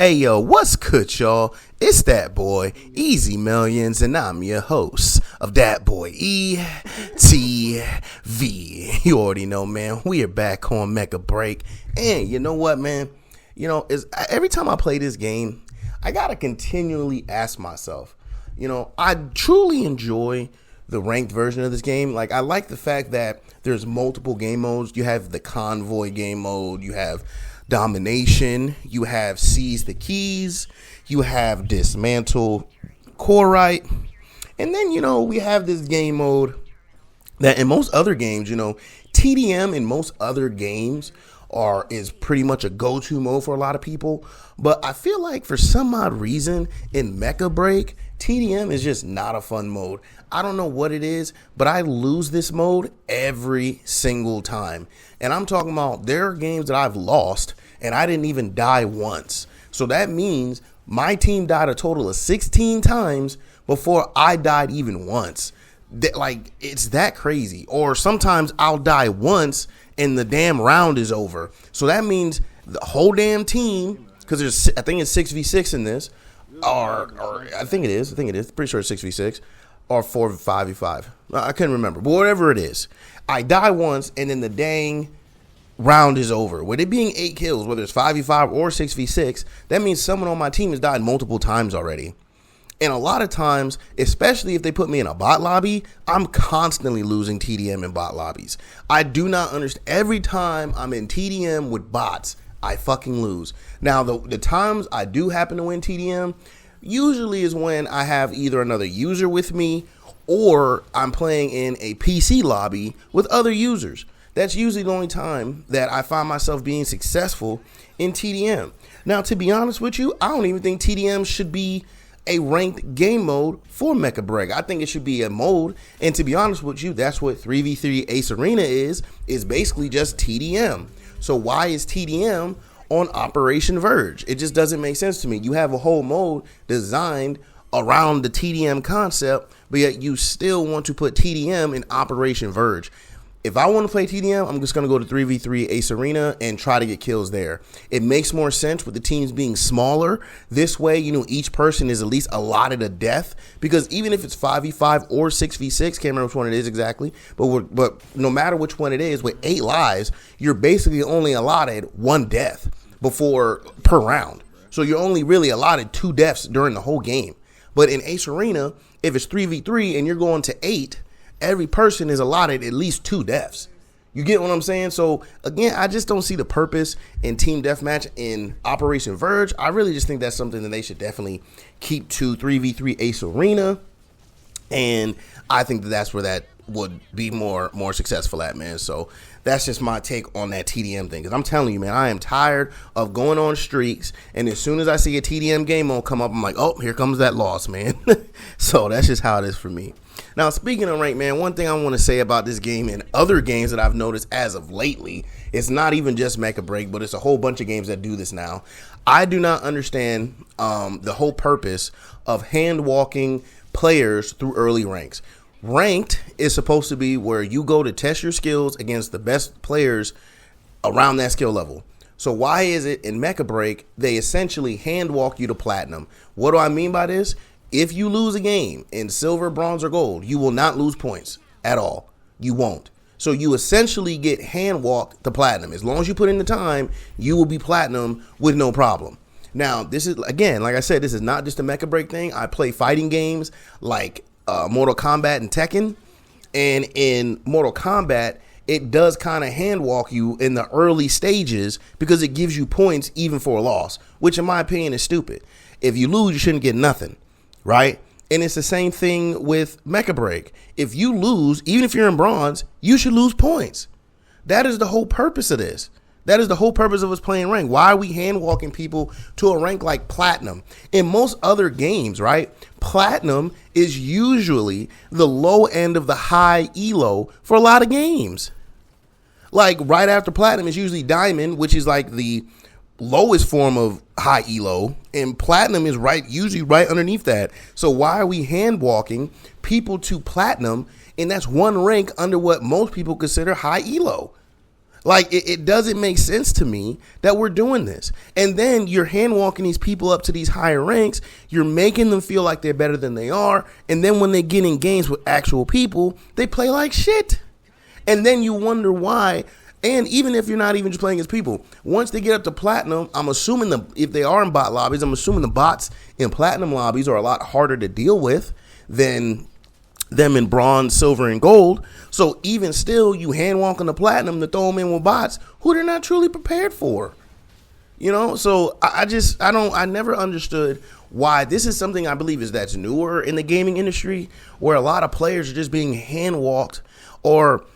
Hey yo, what's good, y'all? It's that boy, Easy Millions, and I'm your host of That Boy ETV. You already know, man. We are back on Mecha Break, and you know what, man? Every time I play this game, I gotta continually ask myself. I truly enjoy the ranked version of this game. Like, I like the fact that there's multiple game modes. You have the convoy game mode. You have domination, you have seize the keys, you have dismantle Corite, and then we have this game mode that in most other games, TDM in most other games is pretty much a go-to mode for a lot of people. But I feel like for some odd reason in Mecha Break, TDM is just not a fun mode. I don't know what it is, but I lose this mode every single time. And I'm talking about there are games that I've lost and I didn't even die once. So that means my team died a total of 16 times before I died even once. It's that crazy. Or sometimes I'll die once and the damn round is over. So that means the whole damn team, because I think it's 6v6 in this, or I think it is. Pretty sure it's 6v6 or 5v5. I couldn't remember, but whatever it is, I die once and then the dang round is over. With it being 8 kills, whether it's 5v5 or 6v6, that means someone on my team has died multiple times already. And a lot of times, especially if they put me in a bot lobby, I'm constantly losing TDM in bot lobbies. I do not understand. Every time I'm in TDM with bots, I fucking lose. Now, the times I do happen to win TDM usually is when I have either another user with me or I'm playing in a PC lobby with other users. That's usually the only time that I find myself being successful in TDM. Now, to be honest with you, I don't even think TDM should be a ranked game mode for Mecha Break. I think it should be a mode, and to be honest with you, that's what 3v3 Ace Arena is basically just TDM. So why is TDM on Operation Verge? It just doesn't make sense to me. You have a whole mode designed around the TDM concept, but yet you still want to put TDM in Operation Verge. If I want to play TDM, I'm just going to go to 3v3 Ace Arena and try to get kills there. It makes more sense with the teams being smaller. This way, each person is at least allotted a death, because even if it's 5v5 or 6v6, can't remember which one it is exactly, but no matter which one it is, with 8 lives, you're basically only allotted 1 death per round. So you're only really allotted 2 deaths during the whole game. But in Ace Arena, if it's 3v3 and you're going to 8, every person is allotted at least 2 deaths. You get what I'm saying? So again, I just don't see the purpose in team deathmatch in Operation Verge. I really just think that's something that they should definitely keep to 3v3 Ace Arena. And I think that's where that would be more successful at, man. So that's just my take on that TDM thing. Because I'm telling you, man, I am tired of going on streaks. And as soon as I see a TDM game mode come up, I'm like, oh, here comes that loss, man. So that's just how it is for me. Now, speaking of ranked, man, one thing I want to say about this game and other games that I've noticed as of lately, it's not even just Mecha Break, but it's a whole bunch of games that do this now. I do not understand the whole purpose of hand walking players through early ranks. Ranked is supposed to be where you go to test your skills against the best players around that skill level. So why is it in Mecha Break they essentially hand walk you to platinum? What do I mean by this? If you lose a game in silver, bronze, or gold, you will not lose points at all. You won't. So you essentially get hand walked to platinum. As long as you put in the time, you will be platinum with no problem. Now, this is, again, like I said, this is not just a Mecha Break thing. I play fighting games like Mortal Kombat and Tekken. And in Mortal Kombat, it does kind of hand walk you in the early stages because it gives you points even for a loss, which in my opinion is stupid. If you lose, you shouldn't get nothing. Right? And it's the same thing with Mecha Break. If you lose, even if you're in bronze, you should lose points. That is the whole purpose of this. That is the whole purpose of us playing rank. Why are we hand walking people to a rank like platinum? In most other games, right? Platinum is usually the low end of the high elo for a lot of games. Like right after platinum is usually diamond, which is like the lowest form of high elo, and platinum is usually right underneath that. So why are we hand walking people to platinum, and that's one rank under what most people consider high elo? Like, it doesn't make sense to me that we're doing this. And then you're hand walking these people up to these higher ranks. You're making them feel like they're better than they are. And then when they get in games with actual people, they play like shit. And then you wonder why. And even if you're not even just playing as people, once they get up to platinum, I'm assuming if they are in bot lobbies, I'm assuming the bots in platinum lobbies are a lot harder to deal with than them in bronze, silver, and gold. So even still, you hand walking the platinum to throw them in with bots who they're not truly prepared for. You know, so I never understood why this is something I believe that's newer in the gaming industry, where a lot of players are just being hand walked or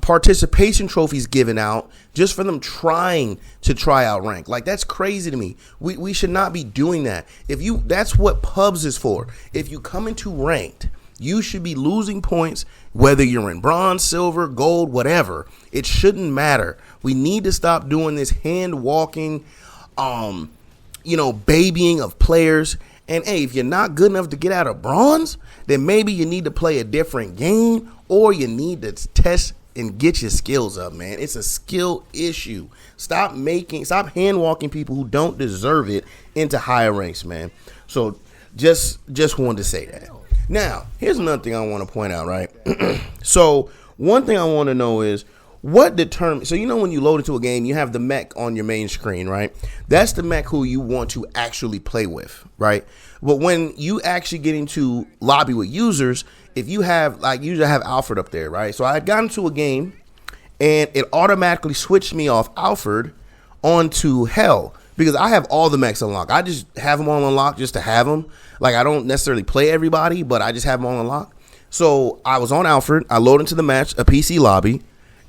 participation trophies given out just for them trying to try out rank. Like, that's crazy to me. We should not be doing that. That's what pubs is for. If you come into ranked, you should be losing points whether you're in bronze, silver, gold, whatever. It shouldn't matter. We need to stop doing this hand walking, babying of players. And hey, if you're not good enough to get out of bronze, then maybe you need to play a different game, or you need to test and get your skills up, man. It's a skill issue. Stop hand walking people who don't deserve it into higher ranks, man. So just wanted to say that. Now, here's another thing I want to point out, right? So one thing I want to know is what determines, so when you load into a game, you have the mech on your main screen, right? That's the mech who you want to actually play with, right? But when you actually get into lobby with users, if you have, usually I have Alfred up there, right? So I had gotten to a game and it automatically switched me off Alfred onto Hell because I have all the mechs unlocked. I just have them all unlocked just to have them. Like, I don't necessarily play everybody, but I just have them all unlocked. So I was on Alfred. I load into the match, a PC lobby,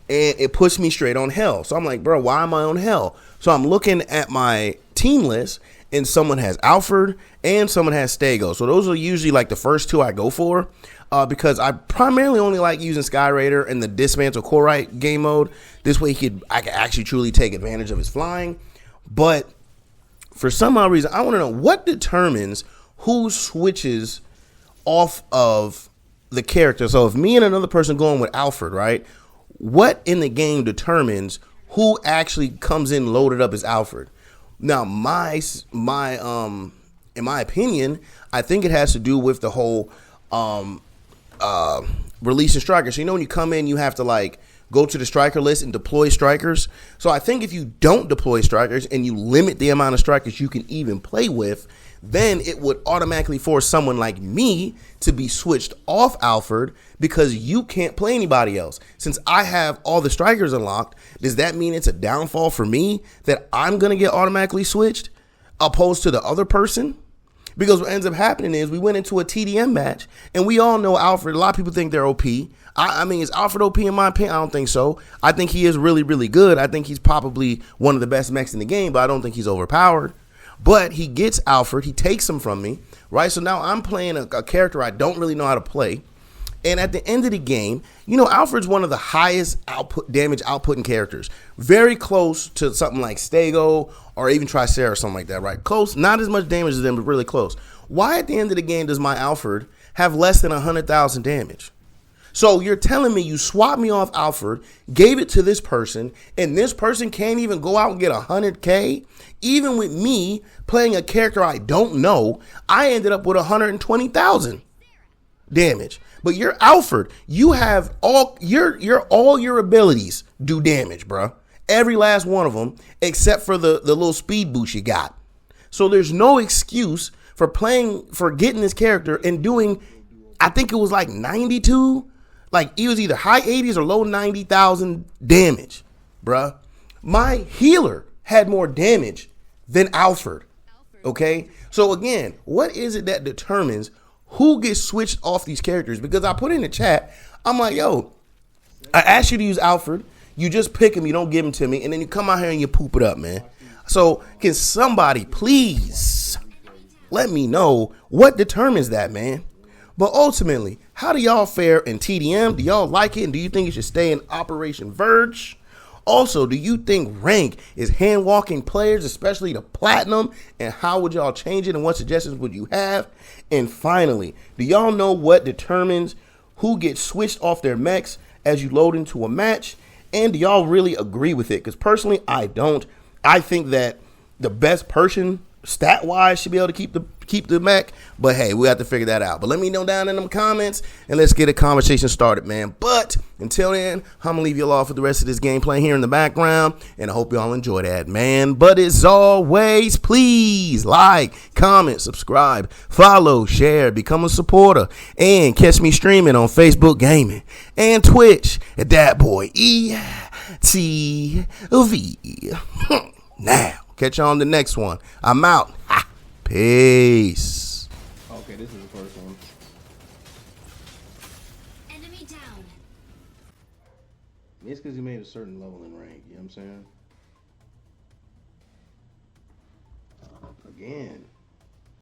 and it pushed me straight on Hell. So I'm like, bro, why am I on Hell? So I'm looking at my team list, and someone has Alfred and someone has Stego. So those are usually like the first two I go for. Because I primarily only like using Sky Raider and the Dismantle Corite game mode. This way I can actually truly take advantage of his flying. But for some odd reason, I want to know what determines who switches off of the character. So if me and another person going with Alfred, right? What in the game determines who actually comes in loaded up as Alfred? Now, in my opinion, I think it has to do with the whole releasing strikers. So when you come in, you have to go to the striker list and deploy strikers. So I think if you don't deploy strikers and you limit the amount of strikers you can even play with, then it would automatically force someone like me to be switched off Alfred because you can't play anybody else. Since I have all the strikers unlocked, does that mean it's a downfall for me that I'm going to get automatically switched opposed to the other person? Because what ends up happening is we went into a TDM match, and we all know Alfred. A lot of people think they're OP. I mean, is Alfred OP in my opinion? I don't think so. I think he is really, really good. I think he's probably one of the best mechs in the game, but I don't think he's overpowered. But he gets Alfred. He takes him from me, right? So now I'm playing a character I don't really know how to play. And at the end of the game, Alfred's one of the highest damage outputting characters. Very close to something like Stego or even Tricera or something like that, right? Close, not as much damage as them, but really close. Why at the end of the game does my Alfred have less than 100,000 damage? So you're telling me you swapped me off Alfred, gave it to this person, and this person can't even go out and get 100K? Even with me playing a character I don't know, I ended up with 120,000 damage. But you're Alfred. You have all your abilities do damage, bro. Every last one of them, except for the little speed boost you got. So there's no excuse for getting this character and doing, I think it was 92. It was either high 80s or low 90,000 damage, bruh. My healer had more damage than Alfred. Okay? So again, what is it that determines who gets switched off these characters? Because I put in the chat, I'm like, yo, I asked you to use Alfred. You just pick him, you don't give him to me, and then you come out here and you poop it up, man. So can somebody please let me know what determines that, man? But ultimately, how do y'all fare in TDM? Do y'all like it? And do you think it should stay in Operation Verge? Also, do you think rank is hand-walking players, especially the platinum? And how would y'all change it? And what suggestions would you have? And finally, do y'all know what determines who gets switched off their mechs as you load into a match? And do y'all really agree with it? Because personally, I don't. I think that the best person stat wise should be able to keep the mech. But hey, we have to figure that out. But let me know down in them comments and let's get a conversation started, man. But until then, I'm gonna leave y'all off with the rest of this gameplay here in the background, and I hope y'all enjoy that, man. But as always, please like, comment, subscribe, follow, share, become a supporter, and catch me streaming on Facebook Gaming and Twitch at that boy ETV. Now, catch you on the next one. I'm out. Ha. Peace. Okay, this is the first one. Enemy down. It's because he made a certain level in rank. You know what I'm saying? Again.